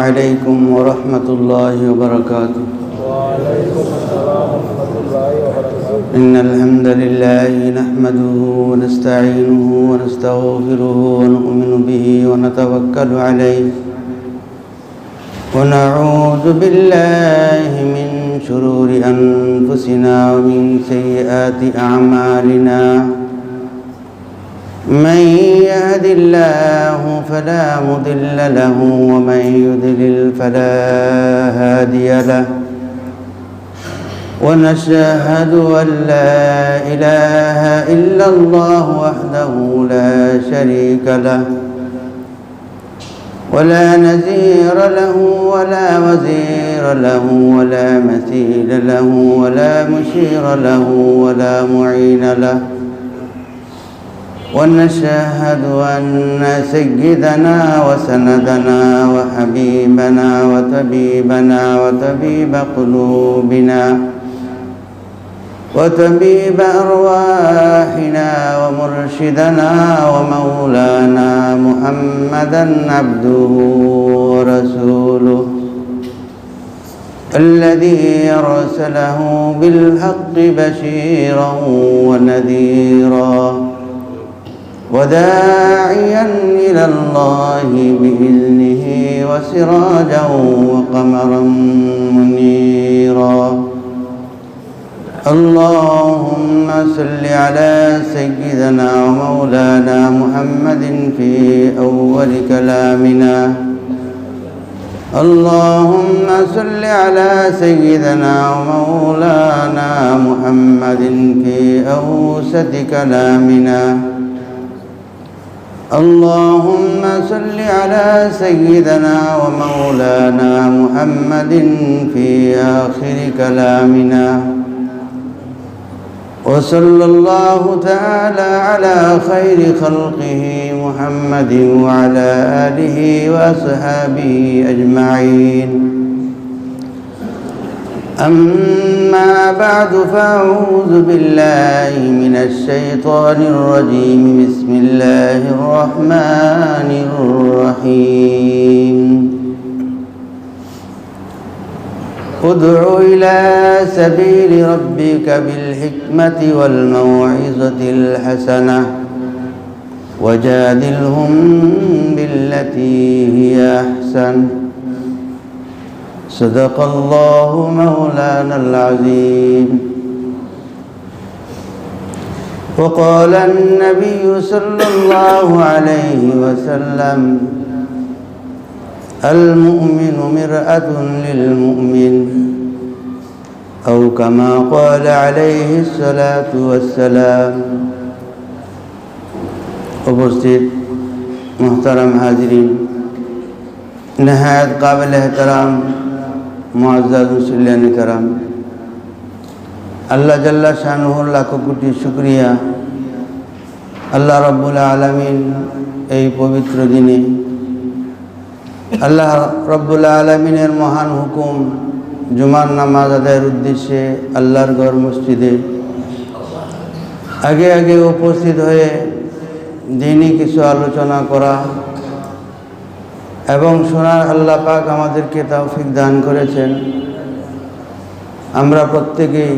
عليكم ورحمة الله وبركاته. وعليكم السلام ورحمة الله وبركاته. إن الحمد لله نحمده ونستعينه ونستغفره ونؤمن به ونتوكل عليه ونعوذ بالله من شرور أنفسنا ومن سيئات أعمالنا. من يهد الله فلا مضل له ومن يضلل فلا هادي له. ونشهد أن لا إله إلا الله وحده لا شريك له ولا نذير له ولا وزير له ولا مثيل له ولا مشير له ولا معين له. ونشهد أن سيدنا وسندنا وحبيبنا وطبيبنا وطبيب قلوبنا وطبيب أرواحنا ومرشدنا ومولانا محمدا عبده ورسوله الذي أرسله بالحق بشيرا ونذيرا وداعيا إلى الله بإذنه وسراجا وقمرا منيرا. اللهم صل على سيدنا ومولانا محمد في أول كلامنا. اللهم صل على سيدنا ومولانا محمد في أوسط كلامنا. اللهم صل على سيدنا ومولانا محمد في آخر كلامنا. وصلى الله تعالى على خير خلقه محمد وعلى آله وأصحابه أجمعين. أما بعد فأعوذ بالله من الشيطان الرجيم. بسم الله الرحمن الرحيم. ادع إلى سبيل ربك بالحكمة والموعظة الحسنة وجادلهم بالتي هي أحسن. صدق الله مولانا العظيم. وقال النبي صلى الله عليه وسلم: المؤمن مرآة للمؤمن، أو كما قال عليه الصلاة والسلام. उपस्थित मोहतरम हाजिरीन, नहायत काबिल एहतराम मुअज़्ज़ज़ मुसल्लियान कराम, अल्लाह जल्ला शानुहु लाखों कोटि शुक्रिया। अल्लाह रब्बुल आलमीन এই পবিত্র দিনে আল্লাহ রব্বুল আলমিনের মহান হুকুম জুমার নামাজ আদায়ের উদ্দেশ্যে আল্লাহর ঘর মসজিদে আগে আগে উপস্থিত হয়ে দিনই কিছু আলোচনা করা এবং শোনার আল্লাহ পাক আমাদেরকে তৌফিক দান করেছেন। আমরা প্রত্যেকেই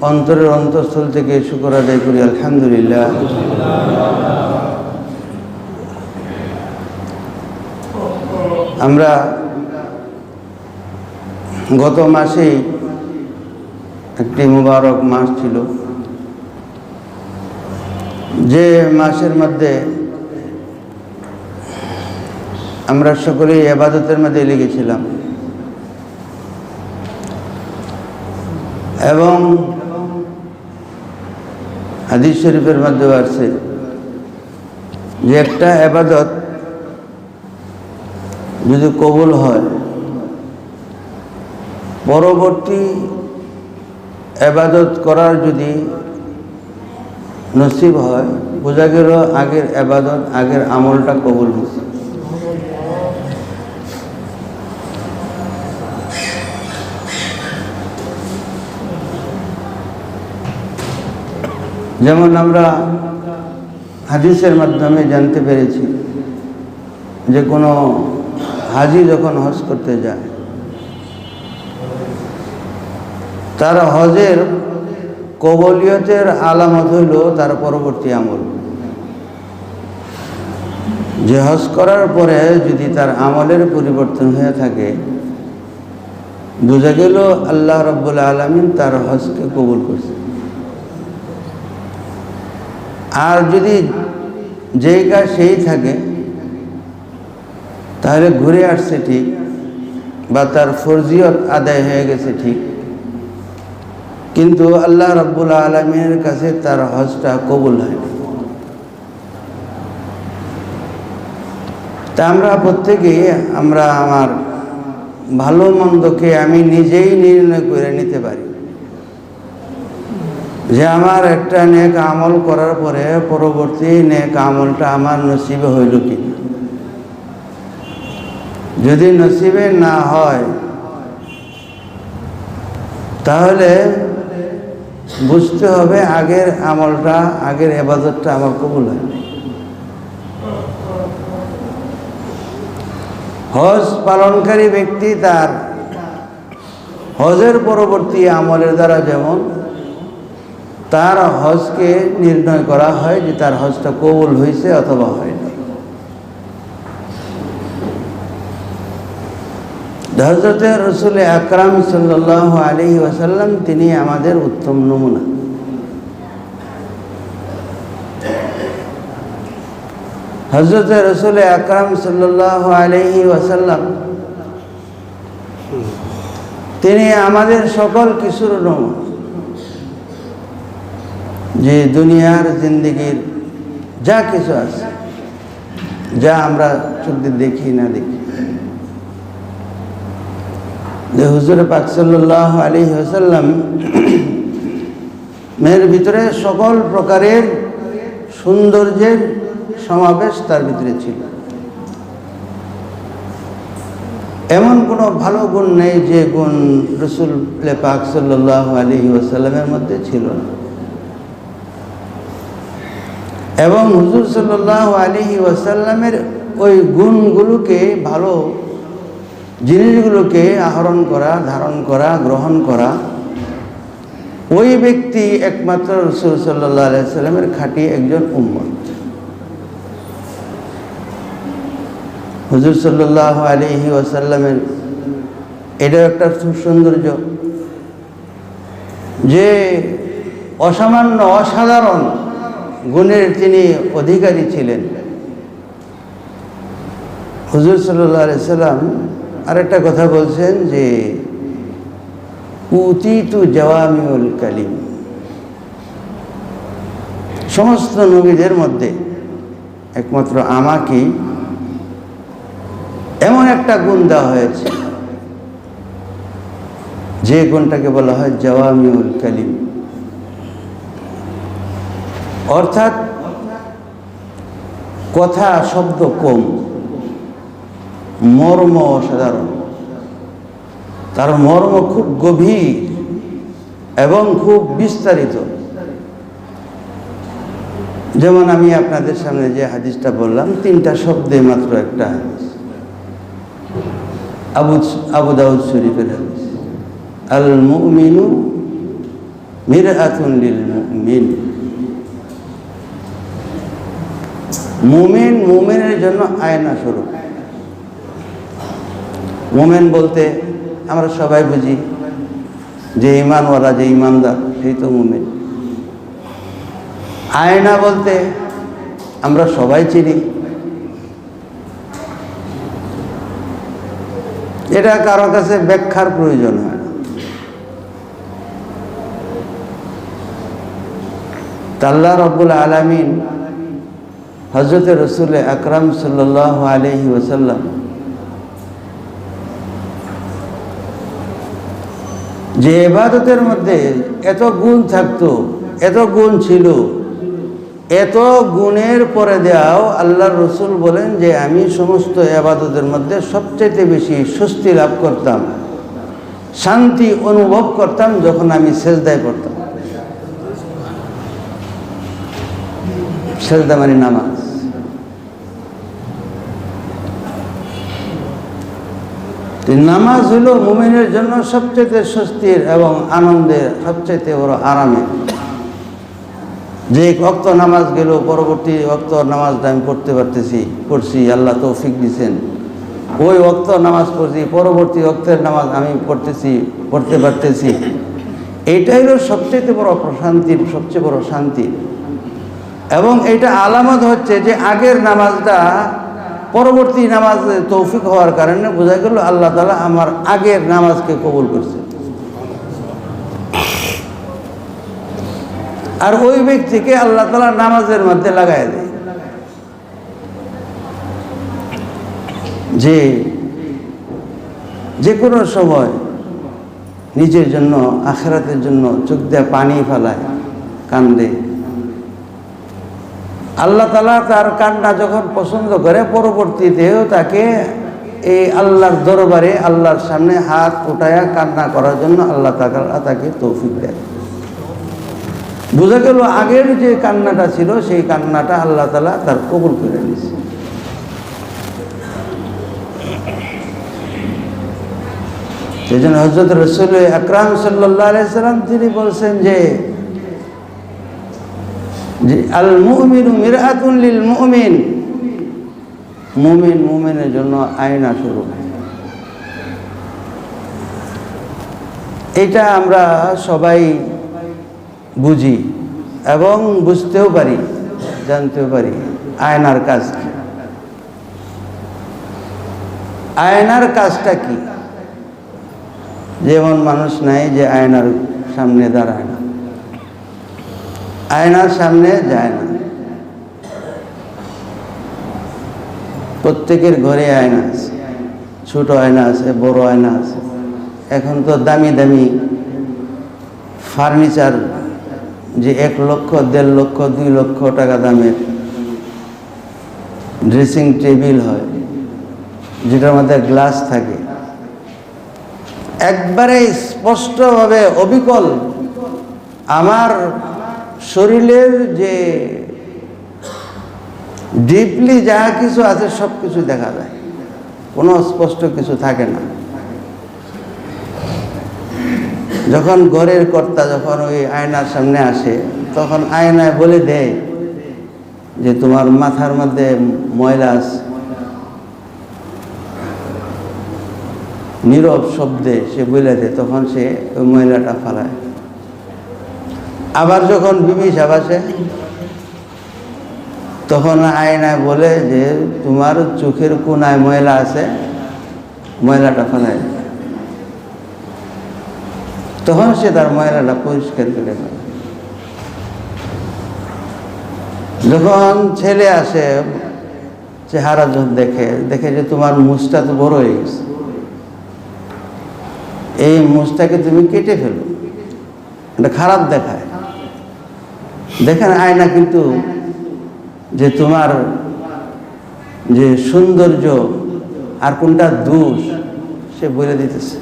অন্তরের অন্তঃস্থল থেকে শুকর আদায় করি আলহামদুলিল্লাহ। আমরা গত মাসেই একটি মুবারক মাস ছিল, যে মাসের মধ্যে আমরা সকলেই ইবাদতের মধ্যে লেগেছিলাম এবং হাদিস শরীফের মধ্যে আছে যে একটা ইবাদত যদি কবুল হয়, পরবর্তী ইবাদত করার যদি নসিব হয়, বোঝা গেল আগের ইবাদত আগের আমলটা কবুল হয়েছে। যেমন আমরা হাদিসের মাধ্যমে জানতে পেরেছি যে কোনো হাজি যখন হজ করতে যায়, তার হজের কবুলিয়তের আলামত হইল তার পরবর্তী আমল। যে হজ করার পরে যদি তার আমলের পরিবর্তন হয়ে থাকে, বোঝা গেল আল্লাহ রাব্বুল আলামিন তার হজকে কবুল করছে। আর যদি যেই কাজ সেই থাকে, তাহলে ঘুরে আসছে ঠিক, বা তার ফরজিয়ত আদায় হয়ে গেছে ঠিক, কিন্তু আল্লাহ রাব্বুল আলামিনের কাছে তার হজটা কবুল হয়নি। তা আমরা প্রত্যেকেই আমার ভালো মন্দকে আমি নিজেই নির্ণয় করে নিতে পারি যে আমার একটা নেক আমল করার পরে পরবর্তী নেক আমলটা আমার নসিবে হইল কি। যদি নসিবে না হয়, তাহলে বুঝতে হবে আগের আমলটা, আগের ইবাদতটা আমার কবুল হয়। হজ পালনকারী ব্যক্তি তার হজের পরবর্তী আমলের দ্বারা যেমন তার হজকে নির্ণয় করা হয় যে তার হজটা কবুল হয়েছে অথবা হয়নি। হযরতে রাসূল আকরাম সাল্লাল্লাহু আলাইহি ওয়াসাল্লাম তিনি আমাদের উত্তম নমুনা। হযরতে রাসূল আকরাম সাল্লাল্লাহু আলাইহি ওয়াসাল্লাম তিনি আমাদের সকল কিছুর নমুনা। যে দুনিয়ার জিন্দেগির যা কিছু আছে, যা আমরা চোখ দিয়ে দেখি না দেখি, যে হুজুর পাক সাল্লাল্লাহু আলাইহি ওয়াসাল্লাম এর ভিতরে সকল প্রকারের সৌন্দর্যের সমাবেশ তার ভিতরে ছিল। এমন কোনো ভালো গুণ নেই যে গুণ রাসূল পাক সাল্লাল্লাহু আলাইহি ওয়াসাল্লামের মধ্যে ছিল না। এবং হুজুর সাল্লাল্লাহু আলাইহি ওয়াসাল্লামের ওই গুণগুলোকে, ভালো জিনিসগুলোকে আহরণ করা, ধারণ করা, গ্রহণ করা, ওই ব্যক্তি একমাত্র রাসূল সাল্লাল্লাহু আলাইহি ওয়াসাল্লামের খাঁটি একজন উম্মত। হুজুর সাল্লাল্লাহু আলাইহি ওয়াসাল্লামের এটা একটা সৌন্দর্য যে অসামান্য অসাধারণ গুণের তিনি অধিকারী ছিলেন। হুজুর সাল্লাল্লাহু আলাইহি ওয়াসাল্লাম আরেকটা কথা বলছেন যে উতিতু জাওয়ামিউল কালিম। সমস্ত নবীদের মধ্যে একমাত্র আমাকে এমন একটা গুণ দেওয়া হয়েছে যে গুণটাকে বলা হয় জাওয়ামিউল কালিম, অর্থাৎ কথা শব্দ কম, মর্ম অসাধারণ। তার মর্ম খুব গভীর এবং খুব বিস্তারিত। যেমন আমি আপনাদের সামনে যে হাদিসটা বললাম, 3টা শব্দে মাত্র একটা হাদিস, আবু দাউদ শরীফের হাদিস, আল মুমিনু মিরআতুন লিল মুমিন। মুমিন মুমিনের জন্য আয়না স্বরূপ। মুমিন বলতে আমরা সবাই বুঝি যে ঈমানওয়ালা, যে ঈমানদার, সেই তো মুমিন। আয়না বলতে আমরা সবাই চিনি, এটা কারো কাছে ব্যাখ্যার প্রয়োজন হয় না। আল্লাহ রাব্বুল আলামিন হযরতে রাসূল আকরাম সাল্লাল্লাহু আলাইহি ওয়াসাল্লাম যে ইবাদতের মধ্যে এত গুণ থাকতো, এত গুণ ছিল, এত গুণের পরে দেওয়াও আল্লাহর রাসূল বলেন যে আমি সমস্ত ইবাদতের মধ্যে সবচেয়ে বেশি স্বস্তি লাভ করতাম, শান্তি অনুভব করতাম যখন আমি সেজদায় পড়তাম। সেজদা মানে নামাজ। তো নামাজ হলো মুমিনের জন্য সবচেয়ে স্বস্তির এবং আনন্দের, সবচেয়ে বড় আরামের। যে ওয়াক্ত নামাজ গেল, পরবর্তী ওয়াক্ত নামাজটা আমি পড়ছি, আল্লাহ তৌফিক দিয়েছেন, ওই ওয়াক্ত নামাজ পড়ছি, পরবর্তী ওয়াক্তের নামাজ আমি পড়তে পারতেছি, এইটাই হলো সবচেয়ে বড় প্রশান্তির, সবচেয়ে বড় শান্তি। এবং এটা আলামত হচ্ছে যে আগের নামাজটা পরবর্তী নামাজ তৌফিক হওয়ার কারণে বোঝা গেল আল্লাহ তাআলা আমার আগের নামাজকে কবুল করছে। আর ওই ব্যক্তিকে আল্লাহ তাআলা নামাজের মধ্যে লাগাই দেয়, যে কোনো সময় নিজের জন্য, আখিরাতের জন্য চোখ দিয়ে পানি ফেলায়, কান্দে। আল্লাহ তাআলা তার কান্না যখন পছন্দ করে, পরবর্তীতেও তাকে এই আল্লাহর দরবারে, আল্লাহর সামনে হাত উঠায়া কান্না করার জন্য আল্লাহ তাআলা তাকে তৌফিক দেয়। বোঝা গেল আগের যে কান্নাটা ছিল, সেই কান্নাটা আল্লাহ তাআলা তার কবুল করে নিয়েছে। সেই জন্য হযরত রাসূল আকরাম সাল্লাল্লাহু আলাইহি সাল্লাম তিনি বলছেন যে আল মুমিনু মিরআতুন লিল মুমিন, মুমিন মুমিনের জন্য আয়না স্বরূপ। এটা আমরা সবাই বুঝি এবং বুঝতেও পারি, জানতেও পারি আয়নার কাজ কি। আয়নার কাজটা কি? যেমন মানুষ নাই যে আয়নার সামনে দাঁড়ায় না, আয়নার সামনে যায় না। প্রত্যেকের ঘরে আয়না আছে, ছোট আয়না আছে, বড় আয়না আছে। এখন তো দামি দামি ফার্নিচার, যে 1 লক্ষ, 1.5 লক্ষ, 2 লক্ষ টাকা দামের ড্রেসিং টেবিল হয়, যেটার মধ্যে গ্লাস থাকে। একবারে স্পষ্টভাবে অবিকল আমার শরীরের যে ডিপলি যা কিছু আছে সব কিছু দেখা যায়, কোনো স্পষ্ট কিছু থাকে না। যখন ঘরের কর্তা যখন ওই আয়নার সামনে আসে, তখন আয়নায় বলে দেয় যে তোমার মাথার মধ্যে ময়লা আছে। নীরব শব্দে সে বলে দেয়, তখন সে ওই ময়লাটা ফালায়। আবার যখন বিবি সাহেব আসে, তখন আয়নায় বলে যে তোমার চোখের কোনায় ময়লা আছে, ময়লাটা ফালায়। তখন সে তার ময়লাটা পরিষ্কার করে ফেলে। যখন ছেলে আসে, চেহারা যখন দেখে যে তোমার মুছটা তো বড় হয়ে গেছে, এই মুছটাকে তুমি কেটে ফেলো, এটা খারাপ দেখায়। দেখেন আয়না কিন্তু যে তোমার যে সৌন্দর্য আর কোনটা দোষ সে বলে দিতেছে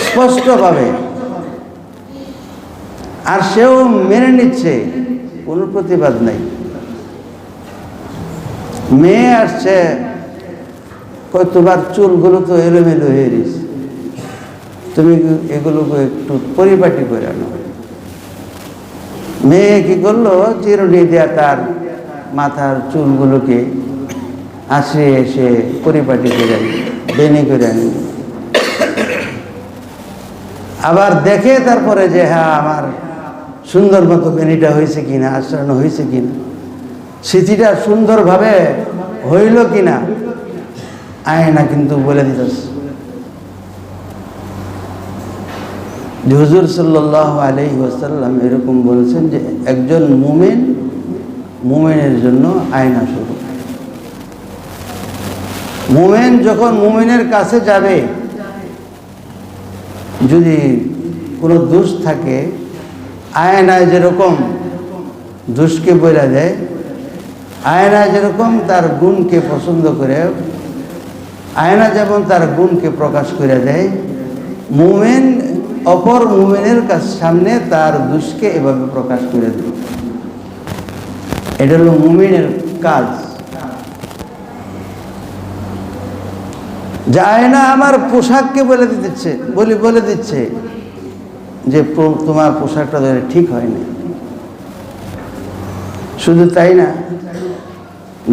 স্পষ্টভাবে। আর সেও মেনে নিচ্ছে, কোনো প্রতিবাদ নাই। মেয়ে আসছে, তোমার চুলগুলো তো এলোমেলো হয়ে গেছে, তুমি এগুলোকে একটু পরিপাটি করে আনো। মেয়ে কি করলো, চিরুনি দেয়া তার মাথার চুলগুলোকে আসে এসে পরিপাটি করে আনি, বেনি করে আনি। আবার দেখে তারপরে যে হ্যাঁ আমার সুন্দর মতো বেনিটা হয়েছে কিনা, আশ্রানো হয়েছে কিনা, স্মৃতিটা সুন্দরভাবে হইল কিনা, আয়না কিন্তু বলে দিতেছে। হুজুর সাল্লাল্লাহু আলাইহি ওয়াসাল্লাম এরকম বলেছেন যে একজন মুমিনের জন্য আয়না স্বরূপ। মুমিন যখন মুমিনের কাছে যাবে, যদি কোনো দোষ থাকে, আয়নায় যেরকম দোষকে বলে দেয়, আয়নায় যেরকম তার গুণকে পছন্দ করে, আয়না যেমন তার গুণকে প্রকাশ করে দেয়, মুমিন অপর মুমিনের সামনে তার দোষকে এভাবে প্রকাশ করে দেয়। এটা হলো মুমিনের কাজ। যে আয়না আমার পোশাককে বলে দিচ্ছে যে তোমার পোশাকটা ধরে ঠিক হয়নি। শুধু তাই না,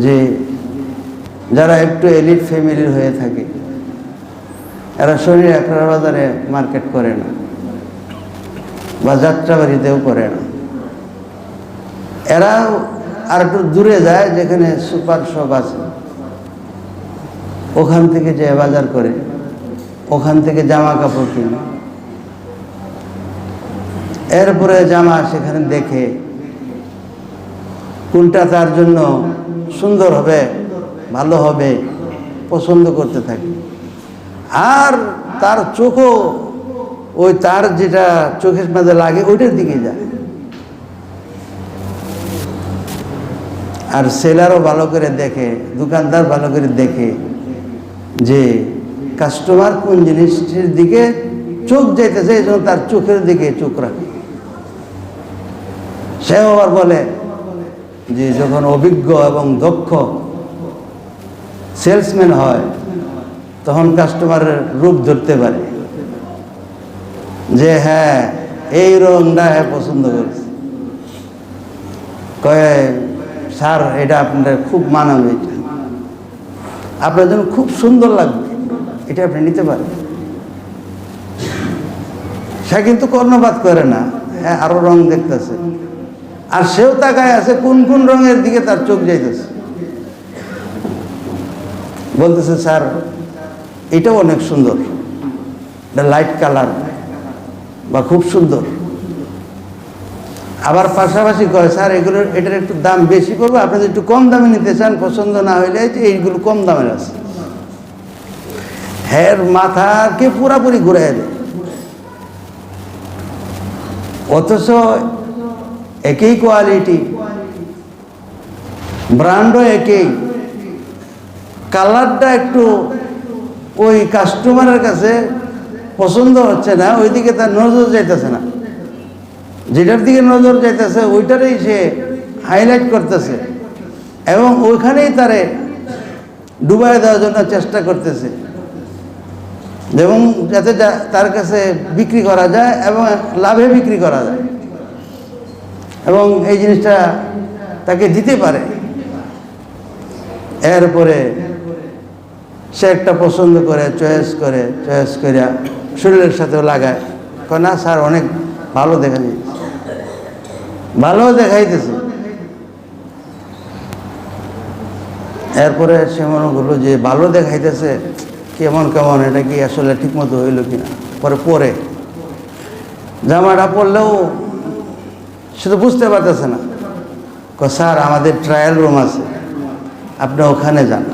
যে যারা একটু এলিট ফ্যামিলির হয়ে থাকে এরা শরীর একরা বাজারে মার্কেট করে না বা যাত্রাবাড়িতেও করে না, এরা আর একটু দূরে যায় যেখানে সুপার শপ আছে, ওখান থেকে যে বাজার করে, ওখান থেকে জামা কাপড় কিনে, এরপরে জামা সেখানে দেখে কোনটা তার জন্য সুন্দর হবে, ভালো হবে, পছন্দ করতে থাকে। আর তার চোখও ওই তার যেটা চোখের মাঝে লাগে ওইটার দিকে যায়। আর সেলারও ভালো করে দেখে, দোকানদার ভালো করে দেখে যে কাস্টমার কোন জিনিসটির দিকে চোখ যাইতেছে, এই জন্য তার চোখের দিকে চোখ রাখে। সেও আবার বলে যে যখন অভিজ্ঞ এবং দক্ষ সেলসম্যান হয় তখন কাস্টমারের রূপ ধরতে পারে যে হ্যাঁ এই রংটা পছন্দ করেছে, কয়ে স্যার এটা আপনার খুব মানাবে, এটা আপনার জন্য খুব সুন্দর লাগবে, এটা আপনি নিতে পারেন। সে কিন্তু কর্ণপাত করে না, হ্যাঁ আরো রং দেখতেছে, আর সেও তাকায় আছে কোন কোন রঙের দিকে তার চোখ যাইতেছে, বলতেছে স্যার এটাও অনেক সুন্দর, এটা লাইট কালার বা খুব সুন্দর। আবার পাশাপাশি কয় স্যার এটার একটু দাম বেশি পড়বে, আপনি যদি একটু কম দামে নিতে চান, পছন্দ না হইলে এইগুলো কম দামের আছে। হ্যার মাথাকে পুরাপুরি ঘুরাই দেয়। অথচ একই কোয়ালিটি, ব্র্যান্ডও একই, কালারটা একটু ওই কাস্টমারের কাছে পছন্দ হচ্ছে না, ওইদিকে তার নজর যাইতেছে না, যেটার দিকে নজর যাইতেছে ওইটারই সে হাইলাইট করতেছে এবং ওইখানেই তারে ডুবাই দেওয়ার জন্য চেষ্টা করতেছে, এবং যাতে তার কাছে বিক্রি করা যায় এবং লাভে বিক্রি করা যায় এবং এই জিনিসটা তাকে দিতে পারে। এরপরে সে একটা পছন্দ করে চয়েস করে শরীরের সাথেও লাগায়, না স্যার অনেক ভালো দেখা যাচ্ছে, ভালো দেখাইতেছে। এরপরে সে মনে করলো যে ভালো দেখাইতেছে, কেমন কেমন, এটা কি আসলে ঠিক মতো হইল কিনা। পরে জামাটা পরলেও সে তো বুঝতে পারতেছে না। স্যার আমাদের ট্রায়াল রুম আছে, আপনি ওখানে যান,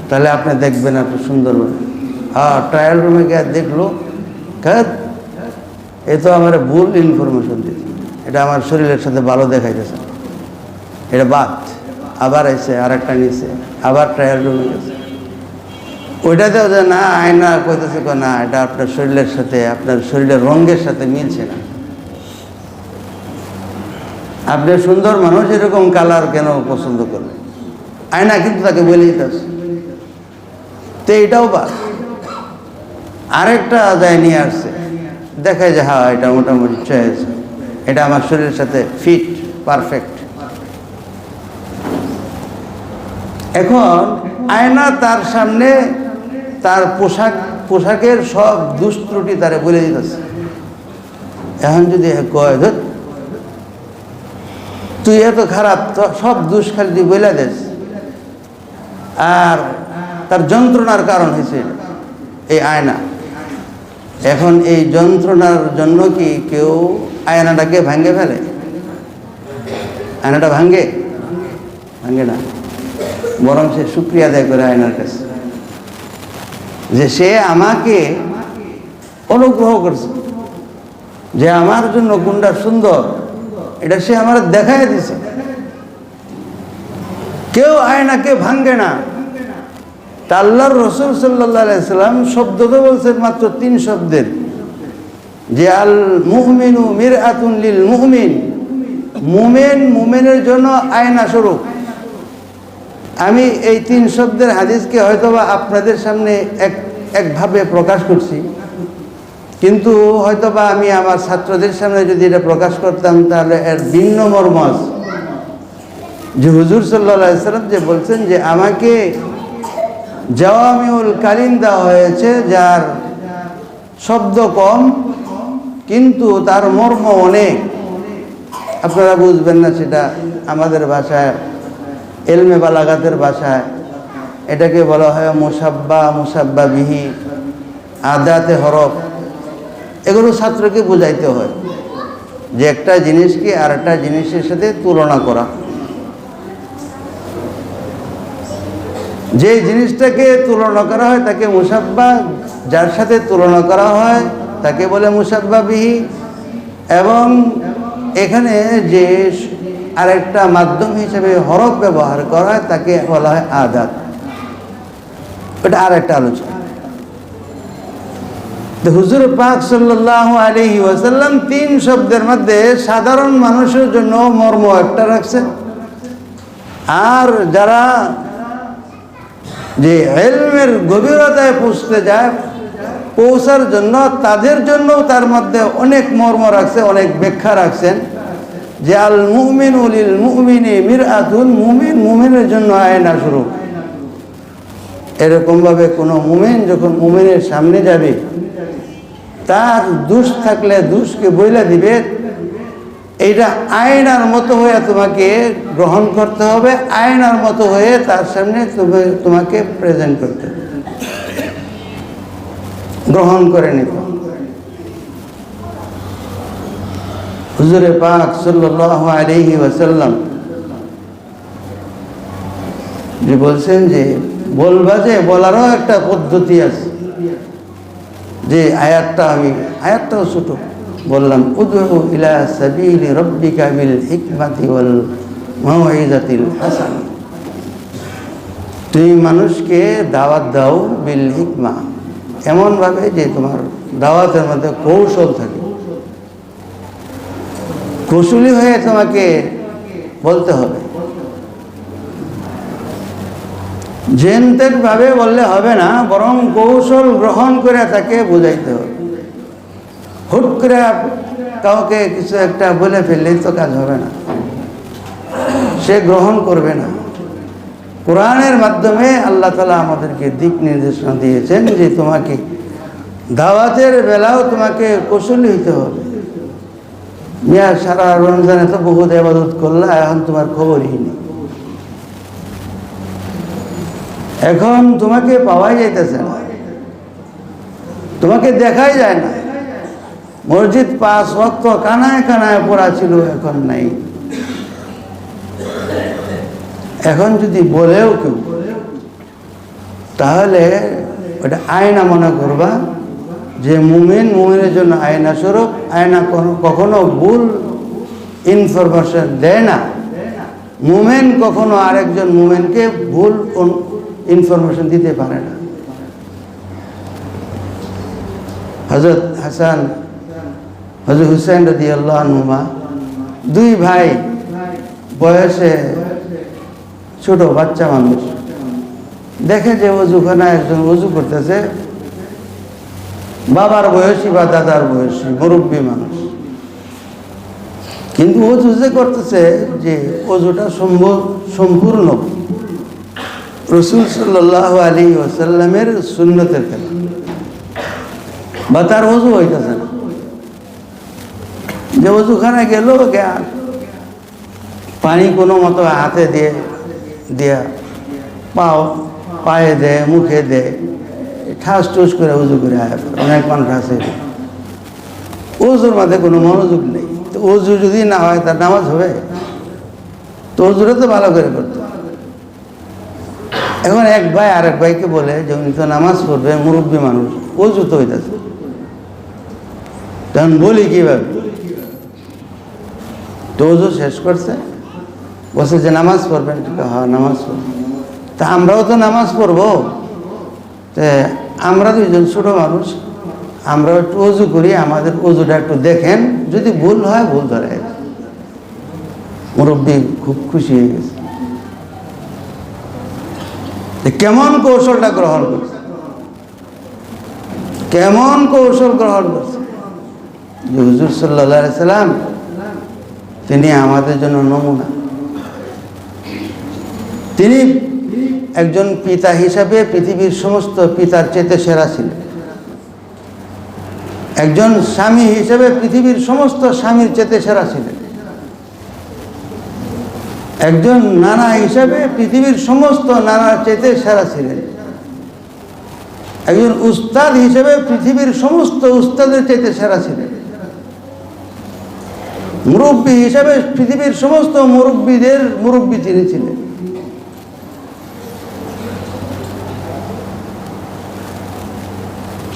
তাহলে আপনি দেখবেন আপনি সুন্দর। হ্যাঁ ট্রায়াল রুমে গিয়ে দেখলো, এ তো আমার ভুল ইনফরমেশন দিয়েছে, এটা আমার শরীরের সাথে ভালো দেখাইতেছে, এটা বাদ। আবার এসে আরেকটা নিয়েছে, আবার ট্রায়াল রুমে গেছে, ওইটাতেও যে না আয়না কইতেছে, না এটা আপনার শরীরের সাথে, আপনার শরীরের রঙের সাথে মিলছে না, আপনি সুন্দর মানুষ, এরকম কালার কেন পছন্দ করলেন? আয়না কিন্তু তাকে বলে দিতেছে। তো এটাও বাদ। আরেকটা যায় নিয়ে আসছে, দেখায় যে হ্যাঁ এটা মোটামুটি চয়েস, এটা আমার শরীরের সাথে ফিট, পারফেক্ট। এখন আয়না তার সামনে তার পোশাকের সব দুষ্ত্রুটি তারে বলে দিতেছে। এখন যদি কয় ধর তুই এত খারাপ, তো সব দোষ খালি তুই বলে দিস, আর তার যন্ত্রণার কারণ হয়েছে এই আয়না। এখন এই যন্ত্রণার জন্য কি কেউ আয়নাটাকে ভাঙে ফেলে? আয়নাটা ভাঙে না, বরং সে শুকরিয়া আদায় করে আয়নার কাছে যে সে আমাকে অনুগ্রহ করছে, যে আমার জন্য কোনটা সুন্দর এটা সে আমার দেখাই দিছে। কেউ আয়নাকে ভাঙে না। তা আল্লাহর রাসূল সাল্লাল্লাহু আলাইহি সাল্লাম শব্দ তো বলছেন মাত্র 3 শব্দের, যে আল মুমিনু মিরআতুন লিল মুমিন, মুমিনের জন্য আয়না স্বরূপ। আমি এই 3 শব্দের হাদিসকে হয়তোবা আপনাদের সামনে একভাবে প্রকাশ করছি, কিন্তু হয়তোবা আমি আমার ছাত্রদের সামনে যদি এটা প্রকাশ করতাম তাহলে এর ভিন্ন মর্ম আছে। যে হুজুর সাল্লাল্লাহু আলাইহি সাল্লাম যে বলছেন যে আমাকে জাওয়ামিউল কালিম দেওয়া হয়েছে, যার শব্দ কম কিন্তু তার মর্ম অনেক। আপনারা বুঝবেন না সেটা, আমাদের ভাষায় এলমে বালাগাতের ভাষায় এটাকে বলা হয় মুসাব্বা, মুসাব্বা বিহি, আদাতে হরফ। এগুলো ছাত্রকে বোঝাইতে হয় যে একটা জিনিসকে আর একটা জিনিসের সাথে তুলনা করা। যে জিনিসটাকে তুলনা করা হয় তাকে মুসাব্বা, যার সাথে তুলনা করা হয় তাকে বলে মুসাব্বা বিহি। এবং এখানে যে আরেকটা মাধ্যম হিসেবে হরফ ব্যবহার করা হয় তাকে বলা হয় আদাত। এটা আরেকটা আলোচনা। তো হুজুর পাক সাল্লাল্লাহু আলাইহি ওয়াসাল্লাম 3 শব্দের মধ্যে সাধারণ মানুষের জন্য মর্ম একটা রাখছেন, আর যারা যে ইলমের গভীরতায় পৌঁছার জন্য তাদের জন্য তার মধ্যে অনেক মর্ম রাখছে, অনেক ব্যাখ্যা রাখছেন। যে আল মুমিনু লিল মুমিনি মিরআতুন, মুমিন মুমিনের জন্য আয়না স্বরূপ। এরকমভাবে কোনো মুমিন যখন মুমিনের সামনে যাবে, তার দোষ থাকলে দোষকে বইলা দিবে, এইটা আয়নার মতো হয়ে তোমাকে গ্রহণ করতে হবে, আয়নার মতো হয়ে তার সামনে তোমাকে প্রেজেন্ট করতে হবে, গ্রহণ করে নিতে। হুজুরে পাক সাল্লাল্লাহু আলাইহি ওয়াসাল্লাম যে বলছেন যে বলবা, যে বলারও একটা পদ্ধতি আছে। যে আয়াতটাও ছোট বললাম, উদউ ইলা সাবিলি রাব্বিকা বিল হিকমাতি ওয়াল মাউইজাতিল হাসানা। তুমি মানুষকে দাওয়াত দাও বিল হিকমা, এমনভাবে যে তোমার দাওয়াতের মধ্যে কৌশল থাকে, কৌশলী হয়ে তোমাকে বলতে হবে। জেনতেনভাবে বললে হবে না, বরং কৌশল গ্রহণ করে তাকে বুঝাইতে হবে। হুট করে কাউকে কিছু একটা বলে ফেললেই তো কাজ হবে না, সে গ্রহণ করবে না। কোরআনের মাধ্যমে আল্লাহ তাআলা আমাদেরকে দিক নির্দেশনা দিয়েছেন যে তোমাকে দাওয়াতের বেলাও তোমাকে কৌশলী হইতে হবে। মিয়া সারা রমজানে তো বহুত ইবাদত করলা, এখন তোমার খবরই নেই, এখন তোমাকে পাওয়াই যাইতেছে না, তোমাকে দেখাই যায় না। মসজিদ 5 ওয়াক্ত কানায় কানায় পড়া ছিল, এখন নাই। এখন যদি বলেও কেউ, তাহলে ওটা আয়না মনে করবা, যে মুমিনের জন্য আয়না স্বরূপ। আয়না কখনো ভুল ইনফরমেশন দেয় না। মুমিন কখনো আরেকজন মুমিনকে ভুল ইনফরমেশন দিতে পারে না। হযরত হাসান, হযরত হুসাইন রাদিয়াল্লাহু আনহুমা 2 ভাই, বয়সে ছোট বাচ্চা মানুষ। দেখে যে ওযুখানা একজন ওযু করতেছে, বাবার বয়সী বা দাদার বয়সী মুরব্বী মানুষ, কিন্তু ওযু যে করতেছে, যে ওযুটা সম্পূর্ণ রাসূল সাল্লাল্লাহু আলাইহি ওয়াসাল্লামের সুন্নতের খেলা, বা তার ওযু হইতেছে না। যে ওযুখানে গেল, পানি কোনো মতো হাতে দিয়া পায়ে দেয়, মুখে দেয়, ঠাস টুস করে উজু করে আয়। অনেক মানুষ আছে ওজুর মধ্যে কোনো মনোযোগ নেই। তো ওজু যদি না হয় তার নামাজ হবে? তো ওজুটা তো ভালো করে করতে। এখন এক ভাই আরেক ভাইকে বলে যে উনি তো নামাজ পড়বে, মুরব্বী মানুষ, ওজু তো হইতেছে, তখন বলি কীভাবে? তো ওজু শেষ করছে, বলছে যে নামাজ পড়বেন। হ্যাঁ নামাজ পড়ব। তা আমরাও তো নামাজ পড়বো, আমরা 2জন ছোট মানুষ, আমরা একটু ওযু করি, আমাদের ওযুটা একটু দেখেন, যদি ভুল হয় ভুল ধরে। মুরব্বী খুব খুশি হয়ে গেছে। কেমন কৌশলটা গ্রহণ করছে, কেমন কৌশল গ্রহণ করছে। যে হুজুর সাল্লাল্লাহু আলাইহি সাল্লাম তিনি আমাদের জন্য নমুনা। তিনি একজন পিতা হিসাবে পৃথিবীর সমস্ত পিতার চেয়ে সেরা ছিলেন। একজন স্বামী হিসেবে পৃথিবীর সমস্ত স্বামীর চেয়ে সেরা ছিলেন। একজন নানা হিসাবে পৃথিবীর সমস্ত নানার চেয়ে সেরা ছিলেন। একজন উস্তাদ হিসেবে পৃথিবীর সমস্ত উস্তাদের চেয়ে সেরা ছিলেন। মুরব্বী হিসাবে পৃথিবীর সমস্ত মুরব্বীদের মুরব্বী তিনি ছিলেন।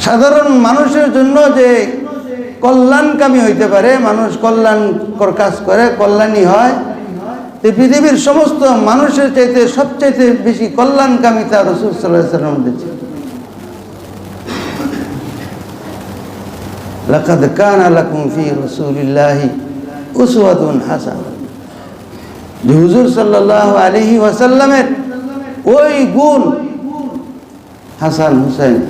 সাধারণ মানুষের জন্য যে কল্যাণকামী হইতে পারে, মানুষ কল্যাণকর কাজ করে, কল্যাণী হয়, পৃথিবীর সমস্ত মানুষের চাইতে সবচাইতে বেশি কল্যাণকামিতা রাসূল সাল্লাল্লাহু আলাইহি ওয়াসাল্লামের মধ্যে ছিল। লাকাদ কানা লাকুম ফি রাসূলিল্লাহি উসওয়াতুন হাসানাহ। যে হুজুর সাল্লাল্লাহু আলাইহি ওয়াসাল্লামের ওই গুণ হাসান হুসাইন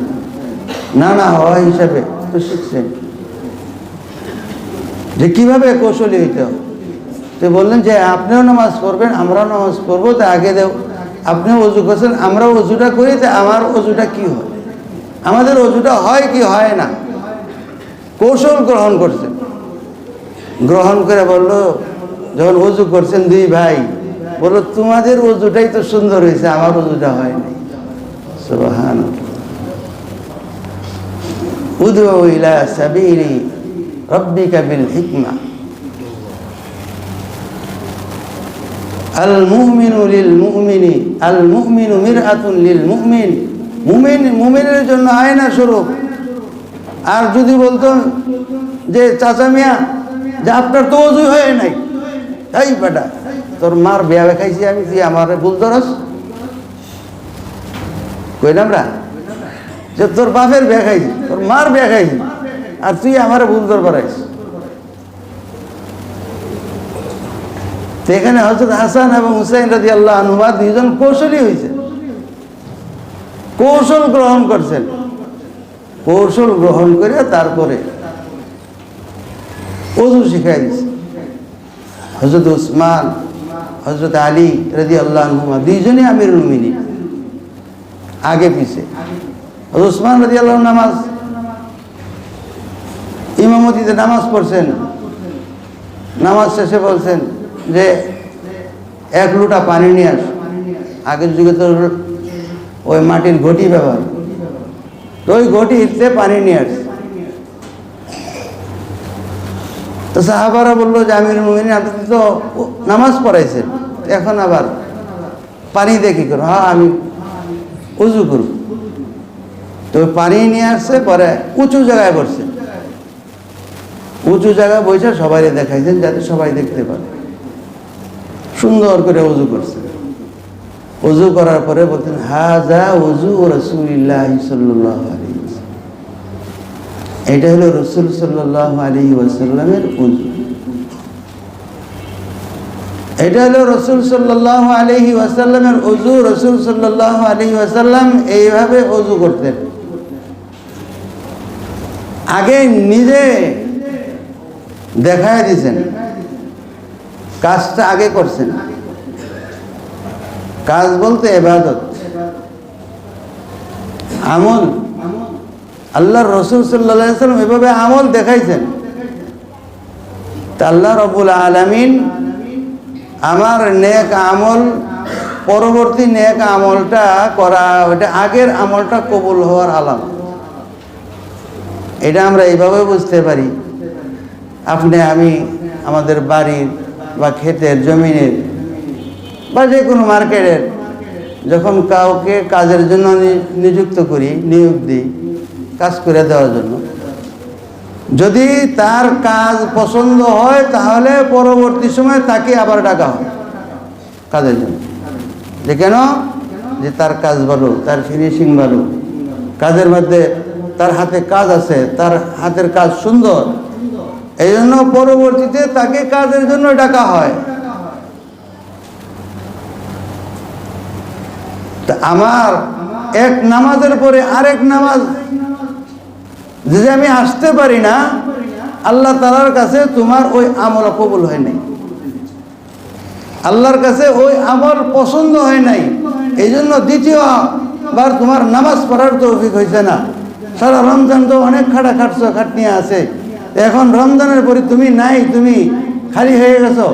নানা হওয়া হিসাবে তো শিখছেন যে কিভাবে কৌশলী হইতে হবে। তো বললেন যে আপনিও নামাজ পড়বেন, আমরাও নামাজ পড়বো, তা আগে দেও আপনিও অজু করছেন, আমরাও অজুটা করি, তা আমার অজুটা কি হয়, আমাদের অজুটা হয় কি হয় না, কৌশল গ্রহণ করছেন। গ্রহণ করে বলল, যখন অজু করছেন দুই ভাই, বললো তোমাদের অজুটাই তো সুন্দর হয়েছে, আমার অজুটা হয়নি। সুবহানাল্লাহ। উদউ ইলা সাবিলি রাব্বিকা বিল হিকমা আল মুমিনু লিল মুমিনি আল মুমিনু মিরআতুন লিল মুমিন। মুমিন মুমিনের জন্য আয়না স্বরূপ। আর যদি বলতো যে চাচা মিয়া যে আপনার তো অজু হয় নাই, এই বেটা তোর মার বিয়া খাইছি আমি, তুই আমার ভুল ধরস, কইলাম রা যে তোর বাপের বিয়া খাইছি, তোর মার বিয়া খাইছি, আর তুই আমার ভুল ধর বাড়াইস। এখানে হযরত হাসান এবং হুসাইন রাদিয়াল্লাহু আনহুমা দুইজন কৌশলী হয়েছে, কৌশল গ্রহণ করছেন। কৌশল গ্রহণ করে তারপরে ওযু শিখাই দিয়েছে। হযরত উসমান, হযরত আলী রাদিয়াল্লাহু আনহুমা দুইজনই আমিরুল মুমিনিন, আগে পিছে। হযরত উসমান রাদিয়াল্লাহু আনহু নামাজ ইমামতিতে নামাজ পড়ছেন, নামাজ শেষে বলছেন যে এক লোটা পানি নিয়ে আস। আগের যুগে তো ওই মাটির ঘটি ব্যবহার, তো ওই ঘটিতে পানি নিয়ে আস। তো সাহাবারা বললো যে আমিরুল মুমিনিন আপনি তো নামাজ পড়াইছেন, এখন আবার পানি দিয়ে কি করো? হ্যাঁ আমি উজু করব। তো পানি নিয়ে আসছে, পরে উঁচু জায়গায় বসছে, উঁচু জায়গায় বসে সবাই দেখাইছেন যাতে সবাই দেখতে পারে। সুন্দর করে উজু করছে। উজু করার পরে বলতেন হাযা উযু রাসূলিল্লাহি সাল্লাল্লাহু আলাইহি ওয়াসাল্লাম। এটা হলো রাসূল সাল্লাল্লাহু আলাইহি ওয়াসাল্লামের উজু। এটা হলো রাসূল সাল্লাল্লাহু আলাইহি ওয়াসাল্লামের উজু। রাসূল সাল্লাল্লাহু আলাইহি ওয়াসাল্লাম এইভাবে উজু করতেন। আগে নিজে দেখায় দিয়েছেন, কাজটা আগে করছেন। কাজ বলতে ইবাদত, আমল। আল্লাহর রাসূল সাল্লাল্লাহু আলাইহি ওয়াসাল্লাম এভাবে আমল দেখাইছেন। তা আল্লাহ রাব্বুল আলামিন আমার নেক আমল, পরবর্তী নেক আমলটা করা, ওটা আগের আমলটা কবুল হওয়ার আলামত। এটা আমরা এইভাবে বুঝতে পারি। আপনি আমি আমাদের বাড়ির বা ক্ষেতের জমিনের বা যে কোনো মার্কেটের যখন কাউকে কাজের জন্য নিযুক্ত করি, নিয়োগ দিই কাজ করে দেওয়ার জন্য, যদি তার কাজ পছন্দ হয় তাহলে পরবর্তী সময় তাকে আবার ডাকা হয় কাজের জন্য। যে কেন? যে তার কাজ ভালো, তার ফিনিশিং ভালো, কাজের মধ্যে তার হাতে কাজ আছে, তার হাতের কাজ সুন্দর, এই জন্য পরবর্তীতে তাকে কাজের জন্য ডাকা হয়। তা আমার এক নামাজের পরে আরেক নামাজ যদি আমি আসতে পারি না, আল্লাহ তাআলার কাছে তোমার ওই আমল কবুল হয় নাই, আল্লাহর কাছে ওই আমল পছন্দ হয় নাই। এই জন্য দ্বিতীয়বার তোমার নামাজ পড়ার তৌফিক হয়েছে না। সারা রমজান তো অনেক খাটনি আছে, এখন রমজানের পরে তুমি নাই, তুমি খালি হয়ে গেছো।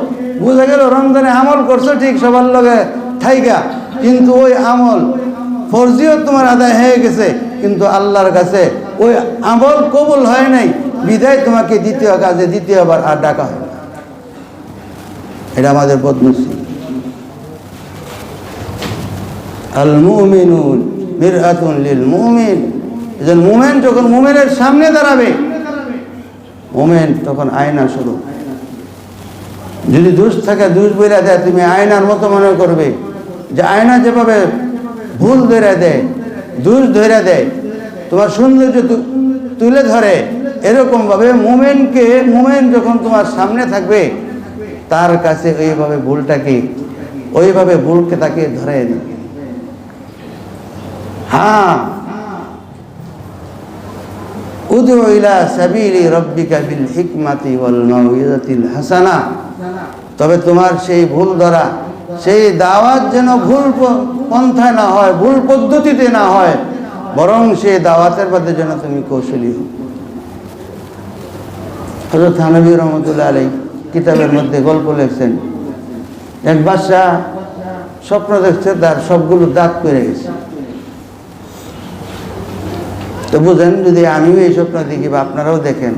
বুঝা গেল রমজানে আমল করছো ঠিক সবার লগে থাইকা, কিন্তু ওই আমল ফরজিয়ত তোমার আদায় হয়ে গেছে, কিন্তু আল্লাহর কাছে ওই আমল কবুল হয় নাই, বিদায় তোমাকে দ্বিতীয় কাজে দ্বিতীয়বার আর ডাকা হয় না। এটা আমাদের বদনসিব। আল মুমিনুন মিরআতুন লিল মুমিন। যেন মুমিন যখন মুমিনের সামনে দাঁড়াবে, মুমিন তখন আয়না শুরু। যদি দোষ থাকে দোষ বইরা দেয়, তুমি আয়নার মতো মনে করবে যে আয়না যেভাবে ভুল ধরে দেয়, দোষ ধরে দেয়, তোমার সৌন্দর্য তুলে ধরে, এরকমভাবে মুমিন যখন তোমার সামনে থাকবে, তার কাছে ওইভাবে ভুলকে তাকে ধরে দিবে। হ্যাঁ, উদউ ইলা সাবিলি রাব্বিকা বিল হিকমাতি ওয়াল মাউইযাতিল হাসানা। তবে তোমার সেই ভুল ধরা, সেই দাওয়াত যেন ভুল পন্থায় না হয়, ভুল পদ্ধতিতে না হয়, বরং সেই দাওয়াতের মধ্যে যেন তুমি কৌশলী হও। হযরত থানভী রহমতুল্লাহ আলাইহি কিতাবের মধ্যে গল্প লিখছেন, এক বাদশাহ স্বপ্ন দেখছে তার সবগুলো দাঁত পড়ে গেছে। তো বুঝেন, যদি আমিও এই স্বপ্ন দেখি বা আপনারাও দেখেন,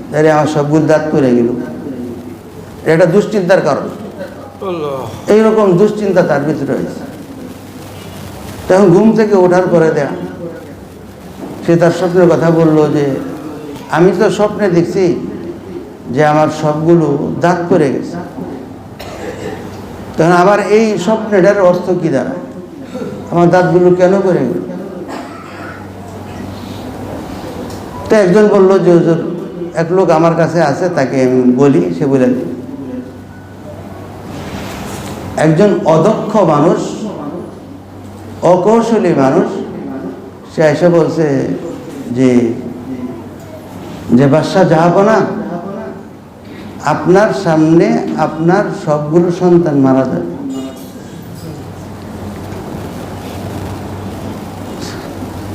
তাহলে আমার সবগুলো দাঁত পড়ে গেল, এটা দুশ্চিন্তার কারণ। এইরকম দুশ্চিন্তা তার ভিতরে হয়েছে। তখন ঘুম থেকে ওঠার পরে সে তার স্বপ্নের কথা বলল যে আমি তো স্বপ্নে দেখছি যে আমার সবগুলো দাঁত পড়ে গেছে, তখন আবার এই স্বপ্নটার অর্থ কি দাঁড়ায়, আমার দাঁতগুলো কেন পড়ে গেল? তো একজন বলল যে হুজুর, এক লোক আমার কাছে আছে, তাকে আমি বলি, সে বলে দিল। একজন অদক্ষ মানুষ, অকৌশলী মানুষ, সে এসে বলছে যে বাদশাহ জাহাপনা, আপনার সামনে আপনার সবগুলো সন্তান মারা যাবে।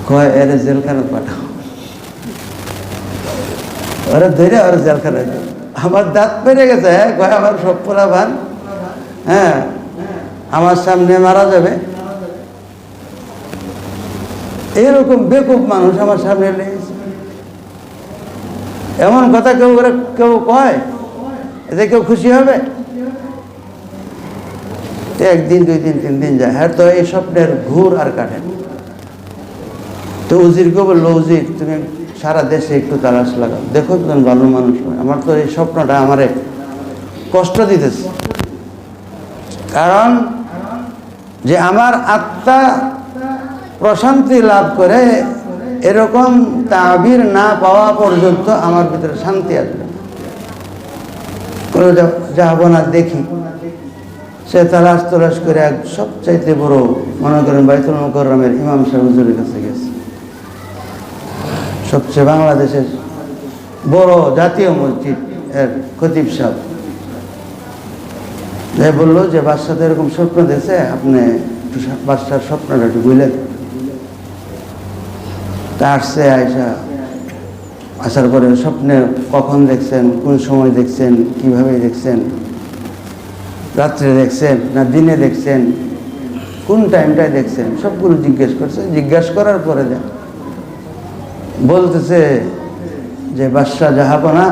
কয় এরে জেলখানা পাঠাও, ওরা ধরে ওরা জেলখানায় যাবে। আমার দাঁত পেরে গেছে, কয় আমার সব পোলা ভান, হ্যাঁ, আমার সামনে মারা যাবে। এরকম বেকুব মানুষ আমার সামনে লেগেছে, এমন কথা কেউ কয়, এতে কেউ খুশি হবে? একদিন, 2 দিন, 3 দিন যায়, হ্যাঁ, তো এই স্বপ্নের ঘুর আর কাটে। তো উজিরকে বললো, উজির, তুমি সারা দেশে একটু তালাশ লাগাও, দেখো একজন ভালো মানুষ। আমার তো এই স্বপ্নটা আমারে কষ্ট দিতেছে, কারণ যে আমার আত্মা প্রশান্তি লাভ করে এরকম তাবির না পাওয়া পর্যন্ত আমার ভিতরে শান্তি আসবে। যাবো না, দেখি। সে তালাশ করে এক সবচাইতে বড়, মনে করেন বাইতুল মুকাররমের ইমাম সাহেব হুজুরের কাছে গেছে, সবচেয়ে বাংলাদেশের বড় জাতীয় মসজিদ এর খতিব সাহেব। বললো যে বাদশাহ তো এরকম স্বপ্ন দেখছে, আপনি বাদশার স্বপ্নটা একটু বুঝলেন। তা আসছে, আসার পরে স্বপ্নে কখন দেখছেন, কোন সময় দেখছেন, কিভাবে দেখছেন, রাত্রে দেখছেন না দিনে দেখছেন, কোন টাইমটায় দেখছেন, সবগুলো জিজ্ঞেস করছে। জিজ্ঞেস করার পরে বলতেছে যে বাদশাহ জাহাপনা,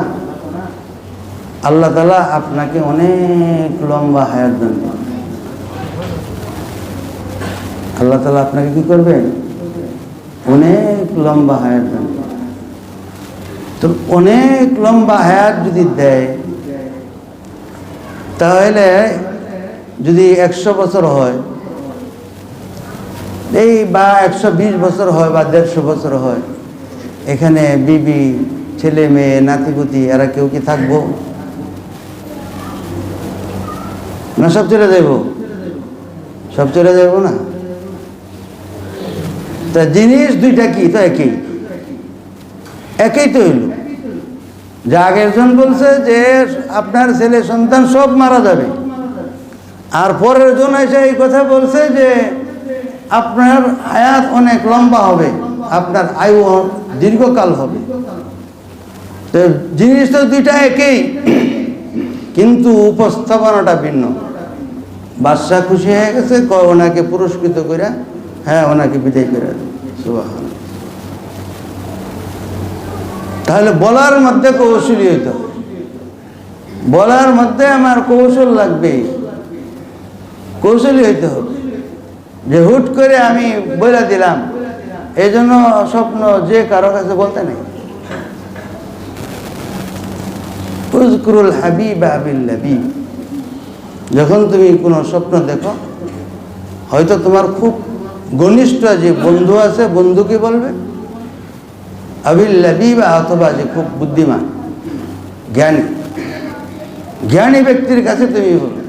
আল্লাহ তাআলা আপনাকে অনেক লম্বা হায়াত দান করবেন। আল্লাহ তাআলা আপনাকে কি করবেন? অনেক লম্বা হায়াত দান করবেন। তো অনেক লম্বা হায়াত যদি দেয়, তাহলে যদি 100 বছর হয়, এই বা 120 বছর হয় বা 150 বছর হয়, এখানে বিবি, ছেলে মেয়ে, নাতিপুতি এরা কেউ কি থাকবো না? সব চলে যাইব? সব চলে যাইব না? তা জিনিস দুইটা কি? তো একই একই তো হইল। যে আগের জন বলছে যে আপনার ছেলে সন্তান সব মারা যাবে, আর পরের জন এসে এই কথা বলছে যে আপনার হায়াত অনেক লম্বা হবে, আপনার আয়ু দীর্ঘকাল হবে। তো জিনিস তো দুইটা একই, কিন্তু উপস্থাপনাটা ভিন্ন। বাদশাহ খুশি হয়ে গেছে, ওনাকে পুরস্কৃত করে, হ্যাঁ ওনাকে বিদায় করে। সুবহানাল্লাহ। তাহলে বলার মধ্যে কৌশলী হইতে হবে, বলার মধ্যে আমার কৌশল লাগবে, কৌশলী হইতে হবে। যে হুট করে আমি বলে দিলাম, এই জন্য স্বপ্ন যে কারো কাছে বলতে নেই। উযকুরুল হাবিবা বিল লাবিব, যখন তুমি কোনো স্বপ্ন দেখো, হয়তো তোমার খুব ঘনিষ্ঠ যে বন্ধু আছে, বন্ধুকে বলবে, আবিল লাবিবা, অথবা যে খুব বুদ্ধিমান জ্ঞানী, জ্ঞানী ব্যক্তির কাছে তুমি বলবে।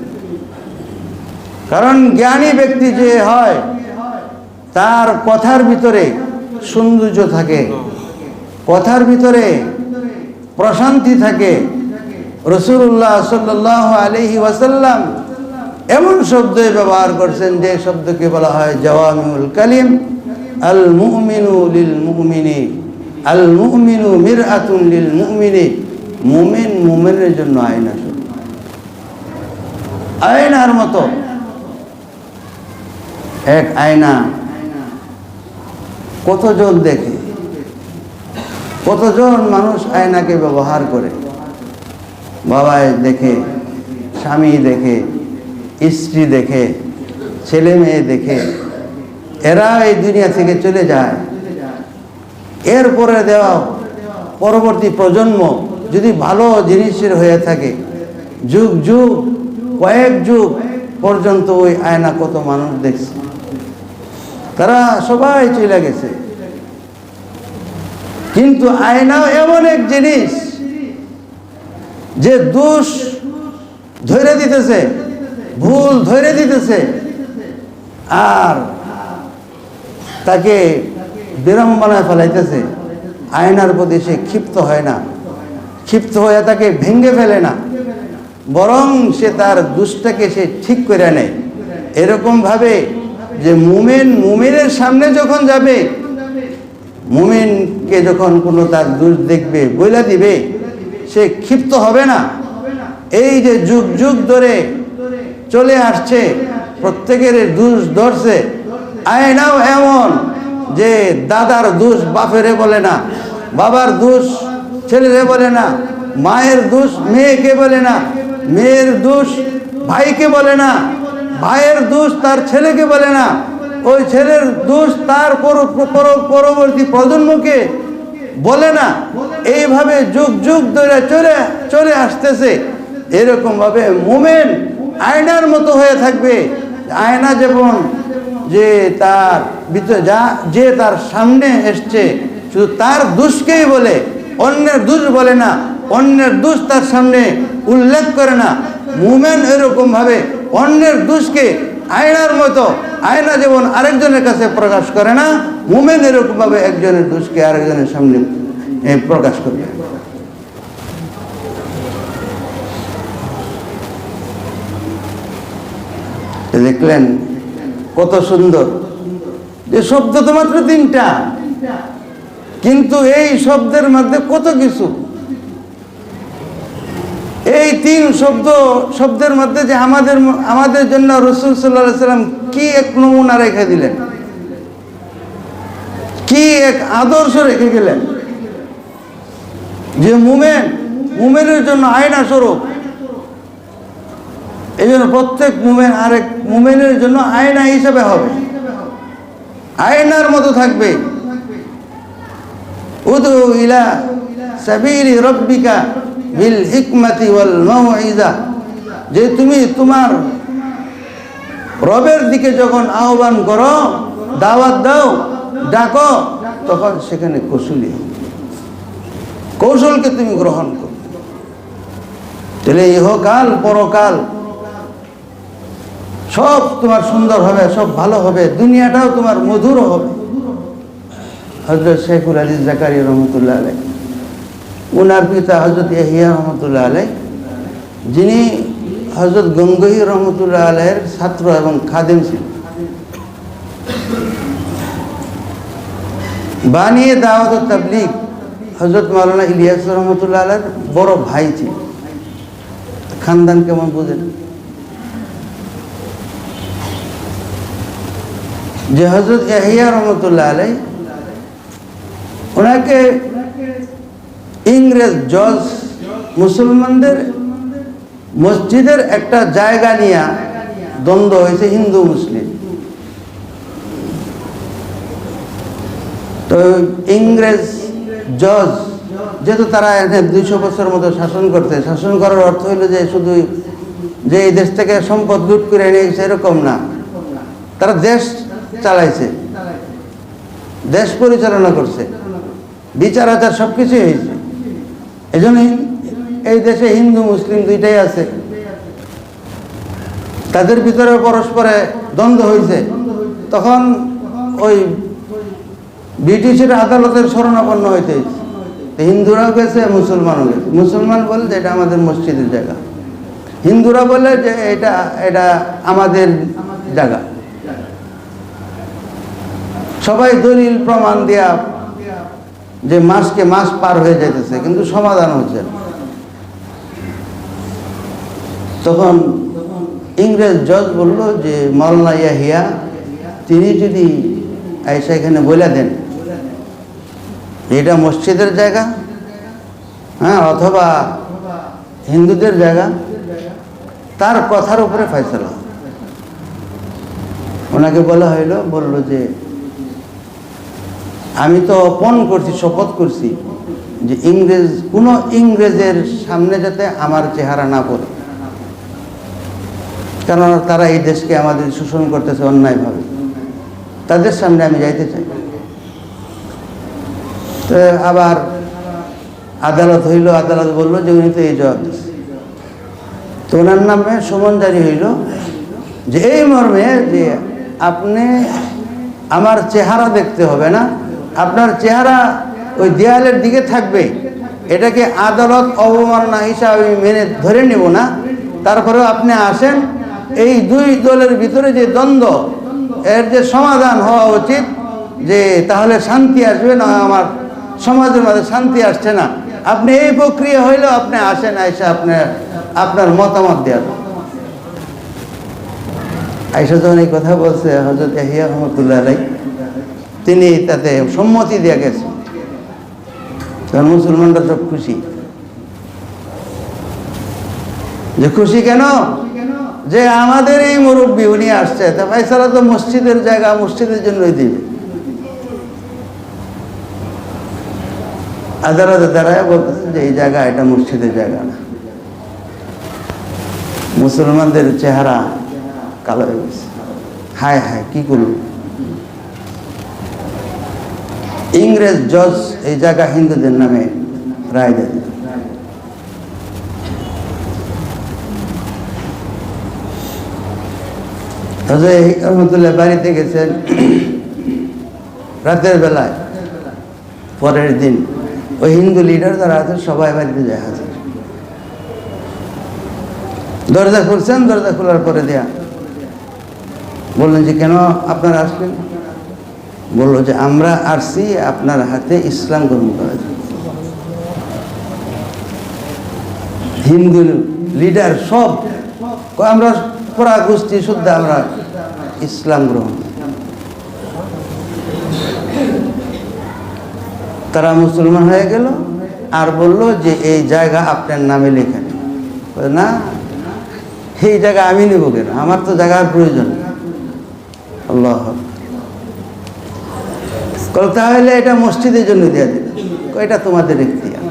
কারণ জ্ঞানী ব্যক্তি যে হয়, তার কথার ভিতরে সৌন্দর্য থাকে, কথার ভিতরে প্রশান্তি থাকে। রাসূলুল্লাহ সাল্লাল্লাহু আলাইহি ওয়াসাল্লাম এমন শব্দ ব্যবহার করছেন যে শব্দকে বলা হয় জাওয়ামিউল কালিম। আল মুমিনু লিল মুমিনি, আল মুমিনু মিরআতুন লিল মুমিনি। মুমিন মুমিনের জন্য আয়না, আয়নার মতো এক আয়না। কতজন দেখে, কতজন মানুষ আয়নাকে ব্যবহার করে। বাবাই দেখে, স্বামী দেখে, স্ত্রী দেখে, ছেলে মেয়ে দেখে, এরা এই দুনিয়া থেকে চলে যায়। এরপরে দেওয়া পরবর্তী প্রজন্ম যদি ভালো জিনিসের হয়ে থাকে, যুগ যুগ, কয়েক যুগ পর্যন্ত ওই আয়না কত মানুষ দেখছে, তারা সবাই চলে গেছে। কিন্তু আয়নাও এমন এক জিনিস যে দোষ ধরে দিতেছে, ভুল ধরে দিতেছে, আর তাকে বিড়ম্বনায় ফেলাইতেছে। আয়নার প্রতি সে ক্ষিপ্ত হয় না, ক্ষিপ্ত হয়ে তাকে ভেঙে ফেলে না, বরং সে তার দোষটাকে সে ঠিক করে নেয়। এরকম ভাবে যে মুমিন মুমিনের সামনে যখন যাবে, মুমিনকে যখন কোনো তার দোষ দেখবে, বইলা দিবে, সে ক্ষিপ্ত হবে না। এই যে যুগ যুগ ধরে চলে আসছে, প্রত্যেকের দোষ ধরছে। আয়নাও এমন যে দাদার দোষ বাপেরে বলে না, বাবার দোষ ছেলেরে বলে না, মায়ের দোষ মেয়েকে বলে না, মেয়ের দোষ ভাইকে বলে না, ভাইয়ের দোষ তার ছেলেকে বলে না, ওই ছেলের দোষ তার পরবর্তী প্রজন্মকে বলে না। এইভাবে যুগ যুগ ধরে চলে আসতেছে। এরকম ভাবে মুমিন আয়নার মতো হয়ে থাকবে। আয়না যেমন যে তার ভিতরে যে তার সামনে এসছে, শুধু তার দোষকেই বলে, অন্যের দোষ বলে না, অন্যের দোষ তার সামনে উল্লেখ করে না। মুমিন এরকম ভাবে অন্যের দোষকে আয়নার মতো, আয়না যেমন আরেকজনের কাছে প্রকাশ করে না, মুমিন এরকম ভাবে একজনের দোষকে আরেকজনের সামনে প্রকাশ করবে। দেখলেন কত সুন্দর যে শব্দ তো মাত্র 3টা, কিন্তু এই শব্দের মধ্যে কত কিছু। এই 3 শব্দের মধ্যে যে আমাদের জন্য রাসূল সাল্লাল্লাহু আলাইহি সাল্লাম কি এক নমুনা রেখে দিলেন, কি এক আদর্শ রেখে গেলেন, যে মুমিনের জন্য আয়না স্বরূপ। এই জন্য প্রত্যেক মুমিন আরেক মুমিনের জন্য আয়না হিসেবে হবে, আয়নার মতো থাকবে। উদু ইলা সাবিলি রাব্বিকা বিল হিকমাতি ওয়াল মাউইযা, যে তুমি তোমার রবের দিকে যখন আহ্বান করো, দাওয়াত দাও, ডাকো, তখন সেখানে কৌশলকে তুমি গ্রহণ করো। তাহলে ইহকাল পরকাল সব তোমার সুন্দর হবে, সব ভালো হবে, দুনিয়াটাও তোমার মধুর হবে। হজরত শেখুল আলী জাকারিয়া রহমতুল্লাহ আলাই, উনার পিতা হজরত ইয়াহিয়া রহমতুল্লাহ আলাই, যিনি হজরত গঙ্গোহী রহমতুল্লাহ আলাইয়ের ছাত্র এবং খাদেম ছিলেন। বানিয়ে দাওয়াত ও তাবলীগ হজরত মাওলানা ইলিয়াস রহমতুল্লাহ আলাইয়ের বড় ভাই ছিল। খানদান কেমন বুঝেন? যে হজরত ইয়াহিয়া রহমতুল্লাহ আলাই, ওনাকে ইংরেজ জজ মুসলমানদের মসজিদের একটা জায়গা নিয়ে দ্বন্দ্ব হয়েছে হিন্দু মুসলিম। তো ইংরেজ জজ যেহেতু তারা 200 বছর মতো শাসন করতে, শাসন করার অর্থ হইল যে শুধু যে এই দেশ থেকে সম্পদ লুট করে এনে সেরকম না, তারা দেশ চালাইছে, দেশ পরিচালনা করছে, বিচার আচার সব কিছুই হয়েছে। এই জন্যই এই দেশে হিন্দু মুসলিম দুইটাই আছে, তাদের ভিতরে পরস্পরে দ্বন্দ্ব হয়েছে। তখন ওই ব্রিটিশের আদালতের শরণাপন্ন হইতে হয়েছে। হিন্দুরাও গেছে, মুসলমানও গেছে। মুসলমান বলে যে এটা আমাদের মসজিদের জায়গা, হিন্দুরা বলে যে এটা আমাদের জায়গা। সবাই দলিল প্রমাণ দিয়া যে মাসকে মাস পার হয়ে যাইতেছে, কিন্তু সমাধান হচ্ছে না। তখন ইংরেজ জজ বলল যে মাওলানা ইয়াহিয়া তিনি যদি আইসা এখানে বলে দেন এটা মসজিদের জায়গা, হ্যাঁ, অথবা হিন্দুদের জায়গা, তার কথার উপরে ফয়সালা। ওনাকে বলা হইল, বলল যে আমি তো অপন করছি, শপথ করছি যে কোনো ইংরেজের সামনে যাতে আমার চেহারা না পড়ে, কারণ তারা এই দেশকে আমাদের শোষণ করতেছে অন্যায়ভাবে, তাদের সামনে আমি যাইতে চাই। তো আবার আদালত হইল, আদালত বললো যে উনি তো এই জবাব দিচ্ছে। তো ওনার নামে সমন জারি হইল যে এই মর্মে যে আপনি আমার চেহারা দেখতে হবে না, আপনার চেহারা ওই দেয়ালের দিকে থাকবে, এটাকে আদালত অবমাননা হিসাবে মেনে ধরে নেব না। তারপরেও আপনি আসেন, এই দুই দলের ভিতরে যে দ্বন্দ্ব, এর যে সমাধান হওয়া উচিত, যে তাহলে শান্তি আসবে না, আমার সমাজের মধ্যে শান্তি আসছে না, আপনি এই প্রক্রিয়া হইলেও আপনি আসেন, আইসা আপনার মতামত দেওয়া। আইসা যখন এই কথা বলছে হযরত ইয়াহিয়া রহমতুল্লাহ আলাইহি, তিনি তাতে সম্মতি দিয়ে গেছেন। তখন মুসলমানরা সব খুশি। যে খুশি কেন? যে আমাদের এই মুরব্বী উনি আসছে, তা ফয়সালা তো মসজিদের জায়গা, মসজিদের জন্যই দিবে। আদালতে দাঁড়ায় বলতেছে যে এই জায়গা এটা মসজিদের জায়গা না। মুসলমানদের চেহারা কালো হয়ে গেছে, হায় হায় কি করল। ইংরেজ জজ এই জায়গা হিন্দুদের নামে রায় দেন। রহমতুল্লাহ বাড়িতে গেছেন রাতের বেলায়, পরের দিন ওই হিন্দু লিডার যারা আছে সবাই বাড়িতে যায় হাজির। দরজা খুলছেন, দরজা খোলার পরে দেয়া বললেন যে কেন আপনারা আসলেন? বললো যে আমরা আসছি আপনার হাতে ইসলাম গ্রহণ করার জন্য। হিন্দু লিডার সব আমরা পুরা গোষ্ঠী শুদ্ধ আমরা ইসলাম গ্রহণ। তারা মুসলমান হয়ে গেল আর বলল যে এই জায়গা আপনার নামে লেখেন। না, এই জায়গা আমি নেব কেন? আমার তো জায়গার প্রয়োজন। আল্লাহ, তাহলে এটা মসজিদের জন্য দেওয়া দিল। এটা তোমাদের এখতিয়ার,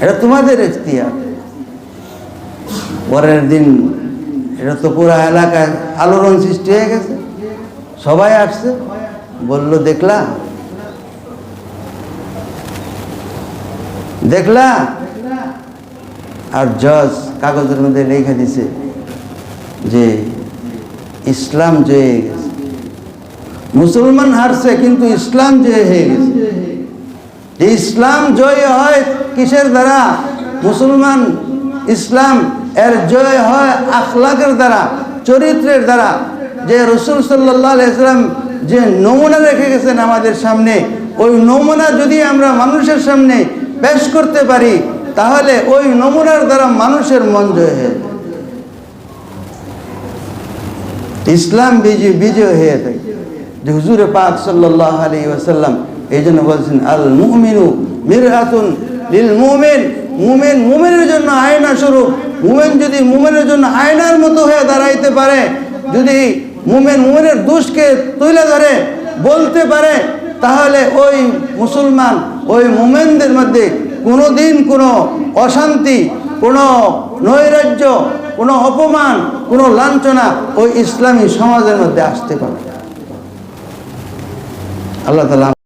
এটা তোমাদের এখতিয়ার। পরের দিন এটা তো পুরা এলাকায় আলোড়ন সৃষ্টি হয়ে গেছে, সবাই আসছে, বলল দেখলা দেখলা। আর জজ কাগজের মধ্যে লেখা দিছে যে ইসলাম জয়ে গেছে। মুসলমান হারছে কিন্তু ইসলাম জয় হয়ে গেছে। যে ইসলাম জয় হয় কিসের দ্বারা? মুসলমান ইসলাম এর জয় হয় আখলাকের দ্বারা, চরিত্রের দ্বারা। যে রাসূল সাল্লাল্লাহু আলাইহি ওয়াসাল্লাম যে নমুনা রেখে গেছেন আমাদের সামনে, ওই নমুনা যদি আমরা মানুষের সামনে পেশ করতে পারি তাহলে ওই নমুনার দ্বারা মানুষের মন জয় হয়, ইসলাম বিজয় হয়ে থাকে। যে হুজুরে পাক সাল্লাল্লাহু আলাইহি ওয়াসাল্লাম এই জন্য বলছেন, আল মুমিনু মিরআতুন লিল মুমিন। মুমিন মুমিনের জন্য আয়না স্বরূপ। মুমিন যদি মুমিনের জন্য আয়নার মতো হয়ে দাঁড়াইতে পারে, যদি মুমিন মুমিনের দোষকে তুলে ধরে বলতে পারে, তাহলে ওই মুসলমান, ওই মুমিনদের মধ্যে কোনো দিন কোনো অশান্তি, কোনো নৈরাজ্য, কোনো অপমান, কোনো লাঞ্ছনা ওই ইসলামী সমাজের মধ্যে আসতে পারে। আল্লাহ তাআলা